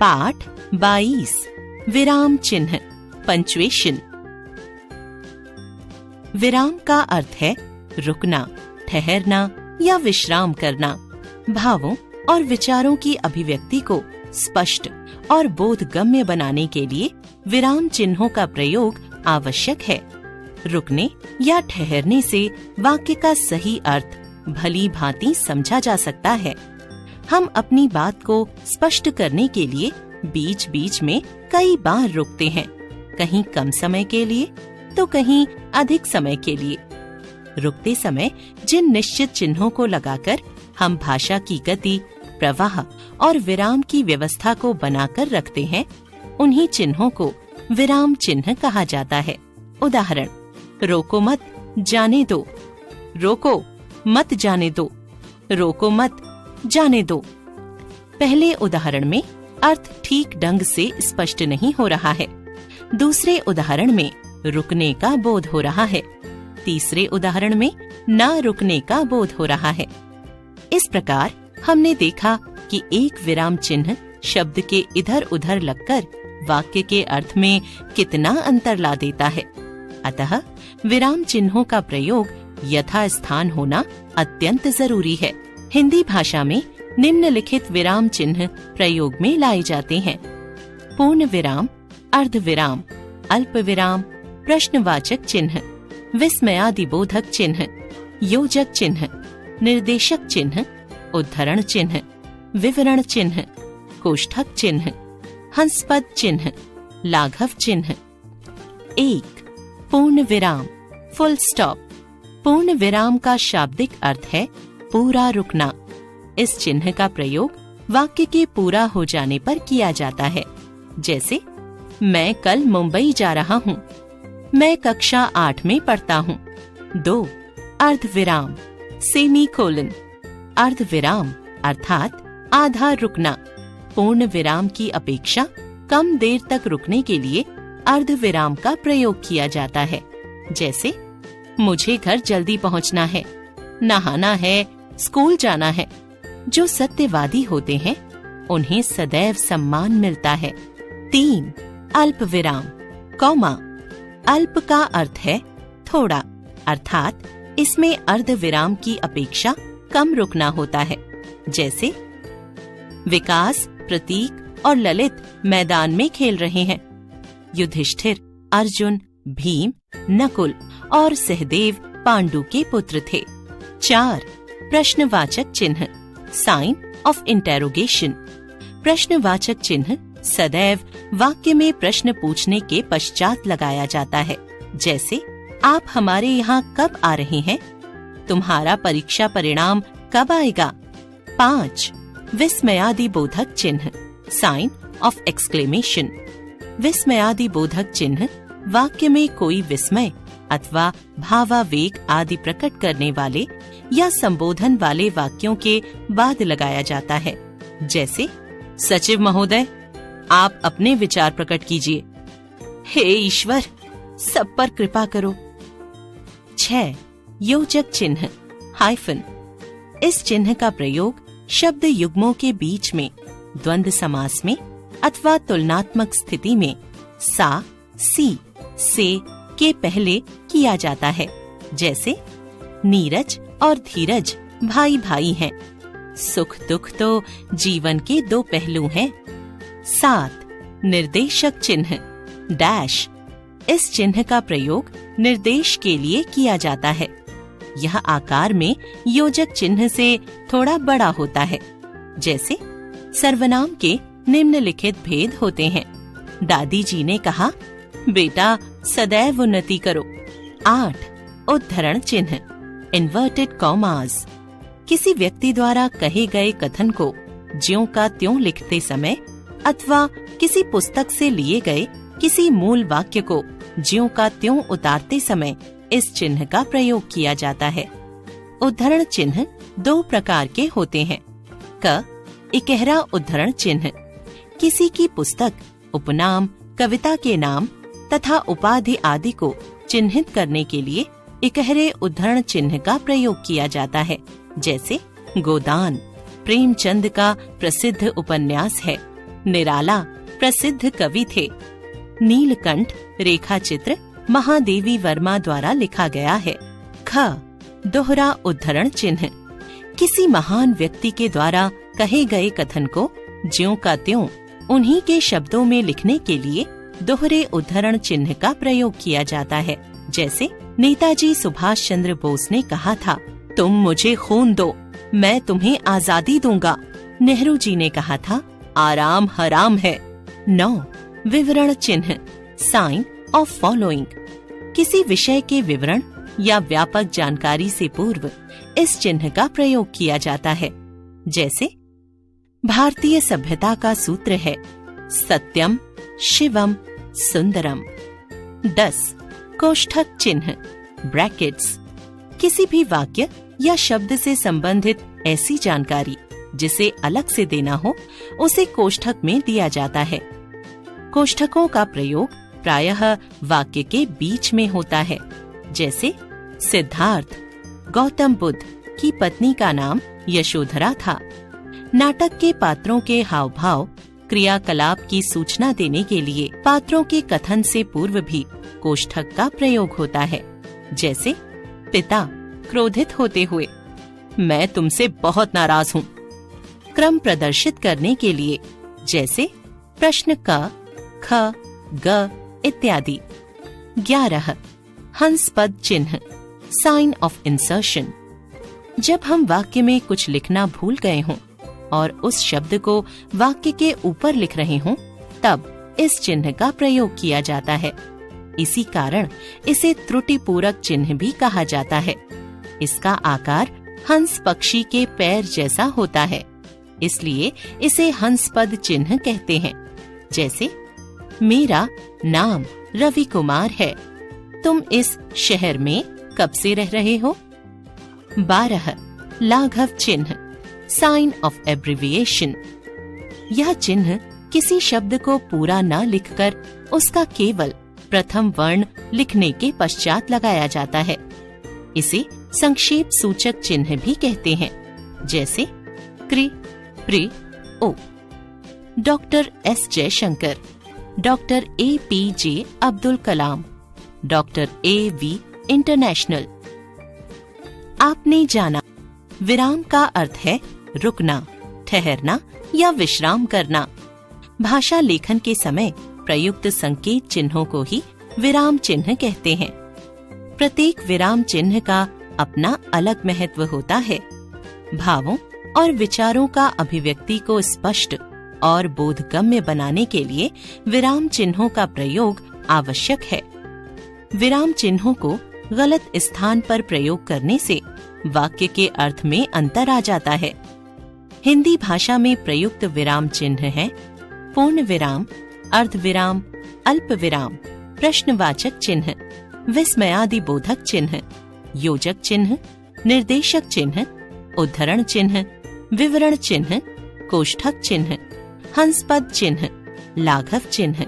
पाठ 22 विराम चिन्ह पंक्चुएशन। विराम का अर्थ है रुकना, ठहरना या विश्राम करना। भावों और विचारों की अभिव्यक्ति को स्पष्ट और बोधगम्य बनाने के लिए विराम चिन्हों का प्रयोग आवश्यक है। रुकने या ठहरने से वाक्य का सही अर्थ भली भांति समझा जा सकता है। हम अपनी बात को स्पष्ट करने के लिए बीच बीच में कई बार रुकते हैं, कहीं कम समय के लिए तो कहीं अधिक समय के लिए। रुकते समय जिन निश्चित चिन्हों को लगाकर हम भाषा की गति, प्रवाह और विराम की व्यवस्था को बनाकर रखते हैं, उन्हीं चिन्हों को विराम चिन्ह कहा जाता है। उदाहरण: रोको मत, जाने दो। रोको मत जाने दो, रोको मत जाने दो। पहले उदाहरण में अर्थ ठीक ढंग से स्पष्ट नहीं हो रहा है। दूसरे उदाहरण में रुकने का बोध हो रहा है। तीसरे उदाहरण में न रुकने का बोध हो रहा है। इस प्रकार हमने देखा कि एक विराम चिन्ह शब्द के इधर उधर लगकर वाक्य के अर्थ में कितना अंतर ला देता है। अतः विराम चिन्हों का प्रयोग यथास्थान होना अत्यंत जरूरी है। हिंदी भाषा में निम्नलिखित विराम चिन्ह प्रयोग में लाए जाते हैं: पूर्ण विराम, अर्ध विराम, अल्प विराम, प्रश्नवाचक चिन्ह, विस्मयादिबोधक चिन्ह, योजक चिन्ह, निर्देशक चिन्ह, उद्धरण चिन्ह, विवरण चिन्ह, कोष्ठक चिन्ह, हंसपद चिन्ह, लाघव चिन्ह। 1. पूर्ण विराम, फुल स्टॉप। पूर्ण विराम का शाब्दिक अर्थ है पूरा रुकना। इस चिन्ह का प्रयोग वाक्य के पूरा हो जाने पर किया जाता है। जैसे: मैं कल मुंबई जा रहा हूँ। मैं कक्षा 8 में पढ़ता हूँ। 2. अर्ध विराम, सेमी कोलन। अर्ध विराम अर्थात आधा रुकना। पूर्ण विराम की अपेक्षा कम देर तक रुकने के लिए अर्ध विराम का प्रयोग किया जाता है। जैसे: मुझे घर जल्दी पहुंचना है, नहाना है, स्कूल जाना है। जो सत्यवादी होते हैं उन्हें सदैव सम्मान मिलता है। 3. अल्प विराम, कॉमा। अल्प का अर्थ है थोड़ा, अर्थात इसमें अर्ध विराम की अपेक्षा कम रुकना होता है। जैसे: विकास, प्रतीक और ललित मैदान में खेल रहे हैं। युधिष्ठिर, अर्जुन, भीम, नकुल और सहदेव पांडु के पुत्र थे। 4. प्रश्नवाचक चिन्ह, साइन ऑफ इंटेरोगेशन। प्रश्नवाचक चिन्ह सदैव वाक्य में प्रश्न पूछने के पश्चात लगाया जाता है। जैसे: आप हमारे यहाँ कब आ रहे हैं? तुम्हारा परीक्षा परिणाम कब आएगा? 5. विस्मयादिबोधक चिन्ह, साइन ऑफ एक्सक्लेमेशन। विस्मयादिबोधक चिन्ह वाक्य में कोई विस्मय अथवा भावावेग आदि प्रकट करने वाले या संबोधन वाले वाक्यों के बाद लगाया जाता है। जैसे: सचिव महोदय, आप अपने विचार प्रकट कीजिए। हे ईश्वर, सब पर कृपा करो। 6. योजक चिन्ह, हाइफन। इस चिन्ह का प्रयोग शब्द युग्मों के बीच में, द्वंद्व समास में अथवा तुलनात्मक स्थिति में सा, सी, से के पहले किया जाता है। जैसे: नीरज और धीरज भाई भाई हैं। सुख दुख तो जीवन के 2 पहलू हैं। 7. निर्देशक चिन्ह, डैश। इस चिन्ह का प्रयोग निर्देश के लिए किया जाता है। यह आकार में योजक चिन्ह से थोड़ा बड़ा होता है। जैसे: सर्वनाम के निम्नलिखित भेद होते हैं। दादी जी ने कहा, बेटा सदैव उन्नति करो। 8. उद्धरण चिन्ह, इन्वर्टेड कॉमास। किसी व्यक्ति द्वारा कहे गए कथन को ज्यों का त्यों लिखते समय अथवा किसी पुस्तक से लिए गए किसी मूल वाक्य को ज्यों का त्यों उतारते समय इस चिन्ह का प्रयोग किया जाता है। उद्धरण चिन्ह 2 प्रकार के होते हैं। क. इकहरा उद्धरण चिन्ह, किसी की पुस्तक, उपनाम, कविता के नाम तथा उपाधि आदि को चिन्हित करने के लिए इकहरे उद्धरण चिन्ह का प्रयोग किया जाता है। जैसे: गोदान प्रेमचंद का प्रसिद्ध उपन्यास है। निराला प्रसिद्ध कवि थे। नीलकंठ रेखा चित्र महादेवी वर्मा द्वारा लिखा गया है। ख दोहरा उद्धरण चिन्ह, किसी महान व्यक्ति के द्वारा कहे गए कथन को ज्यों का त्यों उन्हीं के शब्दों में लिखने के लिए दोहरे उद्धरण चिन्ह का प्रयोग किया जाता है। जैसे नेताजी सुभाष चंद्र बोस ने कहा था, तुम मुझे खून दो, मैं तुम्हें आजादी दूंगा। नेहरू जी ने कहा था, आराम हराम है। 9 विवरण चिन्ह, साइन ऑफ फॉलोइंग, किसी विषय के विवरण या व्यापक जानकारी से पूर्व इस चिन्ह का प्रयोग किया जाता है। जैसे भारतीय सभ्यता का सूत्र है, सत्यम शिवम सुंदरम। 10 कोष्ठक चिन्ह, ब्रैकेट्स, किसी भी वाक्य या शब्द से संबंधित ऐसी जानकारी जिसे अलग से देना हो उसे कोष्ठक में दिया जाता है। कोष्ठकों का प्रयोग प्रायः वाक्य के बीच में होता है। जैसे सिद्धार्थ गौतम बुद्ध की पत्नी का नाम यशोधरा था। नाटक के पात्रों के हाव भाव क्रियाकलाप की सूचना देने के लिए पात्रों के कथन से पूर्व भी कोष्ठक का प्रयोग होता है। जैसे पिता क्रोधित होते हुए, मैं तुमसे बहुत नाराज हूँ। क्रम प्रदर्शित करने के लिए जैसे प्रश्न क, ख, ग इत्यादि। 11 हंस पद चिन्ह, साइन ऑफ इंसर्शन, जब हम वाक्य में कुछ लिखना भूल गए हों और उस शब्द को वाक्य के ऊपर लिख रहे हों, तब इस चिन्ह का प्रयोग किया जाता है। इसी कारण इसे त्रुटिपूरक चिन्ह भी कहा जाता है। इसका आकार हंस पक्षी के पैर जैसा होता है, इसलिए इसे हंस पद चिन्ह कहते हैं। जैसे मेरा नाम रवि कुमार है, तुम इस शहर में कब से रह रहे हो। 12 लाघव चिन्ह, साइन ऑफ एब्रिविएशन, यह चिन्ह किसी शब्द को पूरा न लिखकर उसका केवल प्रथम वर्ण लिखने के पश्चात लगाया जाता है। इसे संक्षेप सूचक चिन्ह भी कहते हैं। जैसे क्रि, प्रि, ओ। Doctor S Jaishankar, doctor APJ Abdul Kalam, doctor AV international. आपने जाना, विराम का अर्थ है रुकना, ठहरना या विश्राम करना। भाषा लेखन के समय प्रयुक्त संकेत चिन्हों को ही विराम चिन्ह कहते हैं। प्रत्येक विराम चिन्ह का अपना अलग महत्व होता है। भावों और विचारों का अभिव्यक्ति को स्पष्ट और बोधगम्य बनाने के लिए विराम चिन्हों का प्रयोग आवश्यक है। विराम चिन्हों को गलत स्थान पर प्रयोग करने से वाक्य के अर्थ में अंतर आ जाता है। हिंदी भाषा में प्रयुक्त विराम चिन्ह हैं पूर्ण विराम, अर्ध विराम, अल्प विराम, प्रश्नवाचक चिन्ह, विस्मयादि बोधक चिन्ह, योजक चिन्ह, निर्देशक चिन्ह, उद्धरण चिन्ह, विवरण चिन्ह, कोष्ठक चिन्ह, हंसपद चिन्ह, लाघव चिन्ह।